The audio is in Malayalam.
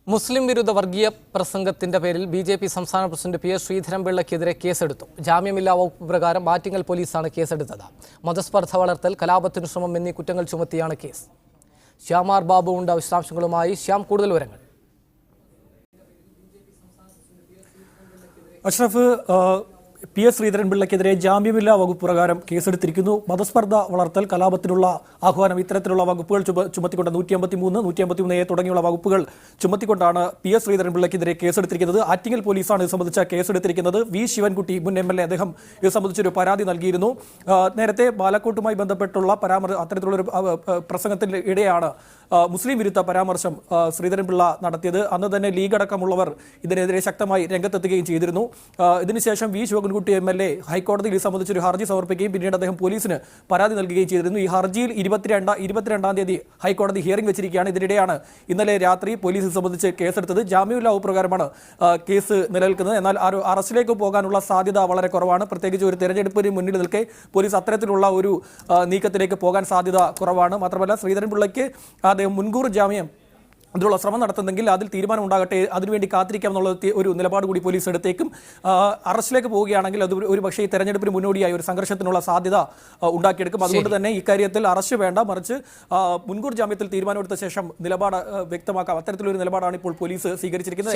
മുസ്ലിം വിരുദ്ധ വർഗീയ പ്രസംഗത്തിന്റെ പേരിൽ ബി.ജെ.പി. സംസ്ഥാന പ്രസിഡന്റ് പി.എസ്. ശ്രീധരൻപിള്ളയ്ക്കെതിരെ കേസെടുത്തു. ജാമ്യമില്ലാ വകുപ്പ് പ്രകാരം ആറ്റിങ്ങൽ പോലീസാണ് കേസെടുത്തത്. മതസ്പർദ്ധ വളർത്തൽ, കലാപത്തിന് ശ്രമം എന്നീ കുറ്റങ്ങൾ ചുമത്തിയാണ് കേസ്. ശ്യാമാർ ബാബു ഉണ്ട് വിശദാംശങ്ങളുമായി. ശ്യാം, കൂടുതൽ വിവരങ്ങൾ. അഷ്റഫ്, പി.എസ്. ശ്രീധരൻപിള്ളയ്ക്കെതിരെ ജാമ്യമില്ലാ വകുപ്പ് പ്രകാരം കേസെടുത്തിരിക്കുന്നു. മതസ്പർദ്ധ വളർത്തൽ, കലാപത്തിനുള്ള ആഹ്വാനം, ഇത്തരത്തിലുള്ള വകുപ്പുകൾ ചുമത്തിക്കൊണ്ട് 153, 153A തുടങ്ങിയുള്ള വകുപ്പുകൾ ചുമത്തിക്കൊണ്ടാണ് പി.എസ്. ശ്രീധരൻപിള്ളയ്ക്കെതിരെ കേസെടുത്തിരിക്കുന്നത്. ആറ്റിങ്ങൽ പോലീസാണ് ഇത് സംബന്ധിച്ച കേസെടുത്തിരിക്കുന്നത്. വി. ശിവൻകുട്ടി, മുൻ എം.എൽ.എ, അദ്ദേഹം ഇത് സംബന്ധിച്ചൊരു പരാതി നൽകിയിരുന്നു. നേരത്തെ ബാലക്കോട്ടുമായി ബന്ധപ്പെട്ടുള്ള അത്തരത്തിലുള്ളൊരു പ്രസംഗത്തിന്റെ ഇടെയാണ് മുസ്ലിം വിരുദ്ധ പരാമർശം ശ്രീധരൻപിള്ള നടത്തിയത്. അന്ന് തന്നെ ലീഗ് അടക്കമുള്ളവർ ഇതിനെതിരെ ശക്തമായി രംഗത്തെത്തുകയും ചെയ്തിരുന്നു. ഇതിനുശേഷം വി. ശിവൻകുട്ടി എം.എൽ.എ ഹൈക്കോടതിയിൽ ഇത് സംബന്ധിച്ചൊരു ഹർജി സമർപ്പിക്കുകയും പിന്നീട് അദ്ദേഹം പോലീസിന് പരാതി നൽകുകയും ചെയ്തിരുന്നു. ഈ ഹർജിയിൽ 22-ാം തീയതി ഹൈക്കോടതി ഹിയറിംഗ് വെച്ചിരിക്കുകയാണ്. ഇതിനിടെയാണ് ഇന്നലെ രാത്രി പോലീസ് സംബന്ധിച്ച് കേസെടുത്തത്. ജാമ്യമില്ലാ വകുപ്പ് പ്രകാരമാണ് കേസ് നിലനിൽക്കുന്നത്. എന്നാൽ അറസ്റ്റിലേക്ക് പോകാനുള്ള സാധ്യത വളരെ കുറവാണ്. പ്രത്യേകിച്ച് ഒരു തെരഞ്ഞെടുപ്പിന് മുന്നിൽ നിൽക്കെ പോലീസ് അത്തരത്തിലുള്ള ഒരു നീക്കത്തിലേക്ക് പോകാൻ സാധ്യത കുറവാണ്. മാത്രമല്ല, ശ്രീധരൻപിള്ളയ്ക്ക് അദ്ദേഹം മുൻകൂർ ജാമ്യം അതിനുള്ള ശ്രമം നടത്തുന്നെങ്കിൽ അതിൽ തീരുമാനം ഉണ്ടാകട്ടെ, അതിനുവേണ്ടി കാത്തിരിക്കാമെന്നുള്ള ഒരു നിലപാട് കൂടി പോലീസ് എടുത്തേക്കും. അറസ്റ്റിലേക്ക് പോവുകയാണെങ്കിൽ അത് ഒരു പക്ഷേ ഈ തെരഞ്ഞെടുപ്പിന് മുന്നോടിയായി ഒരു സംഘർഷത്തിനുള്ള സാധ്യത ഉണ്ടാക്കിയെടുക്കും. അതുകൊണ്ട് തന്നെ ഇക്കാര്യത്തിൽ അറസ്റ്റ് വേണ്ട, മറിച്ച് മുൻകൂർ ജാമ്യത്തിൽ തീരുമാനമെടുത്ത ശേഷം നിലപാട് വ്യക്തമാക്കാം. അത്തരത്തിലൊരു നിലപാടാണ് ഇപ്പോൾ പോലീസ് സ്വീകരിച്ചിരിക്കുന്നത്.